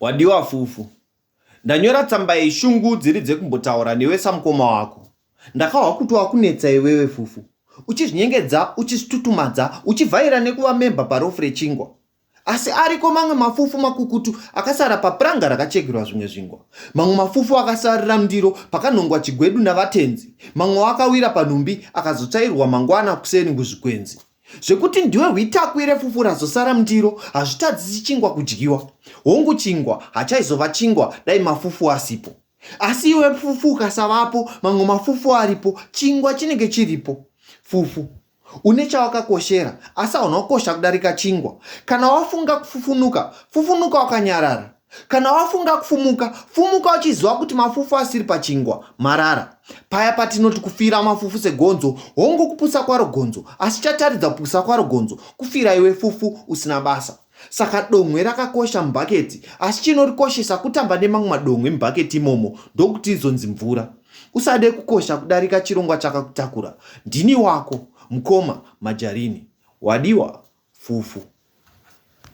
Wadiwa fufu. Ndanyora tsamba yeshungu dziridze kumbotaura newe samukoma wako. Ndakawa kuti wakunetsa iwewe fufu. Uchizvinyengedza, uchizvitutumadza, uchivhaira nekuva memba parofre chingwa. Asi ariko mamwe mafufu makukutu akasara papuranga rakachekerwa zvimwe zvingwa. Mamwe mafufu akasarira mundiro pakanongwa chigwedu navatenzi. Mamwe akawira panhumbi akazotsvairwa mangwana kuseni kuzvikwenzi. Zvekuti ndiwe hwitakwire fufu razosara mundiro hazvitadzisi chingwa kudyiwa. Hongu chingwa hachaizova chingwa dai mafufu asipo. Asi iwe fufu ukasavapo, mamwe mafufu aripo, chingwa chinenge chiripo. Fufu une chawakakoshera asi haunakosha kudarika chingwa. Kana wafunga kufufunuka, fufunuka wakanyarara. Kana wafunga kufumuka, fumuka uchiziva kuti mafufu asiri pachingwa, marara. Paya patinoti kufira mafufu segonzo, hongu kupusa kwaro gonzo, asi chataridza kupusa kwaro gonzo, kufira iwe fufu usina basa. Saka domwe rakakosha mubhaketi, asi chinorikoshesa kutamba nemamwe madomwe mubhaketi imomo, ndokuti izonzi mvura. Usade kukosha kudarika chirongwa chakakutakura. Ndini wako, Mkoma Majarini. Wadiwa fufu.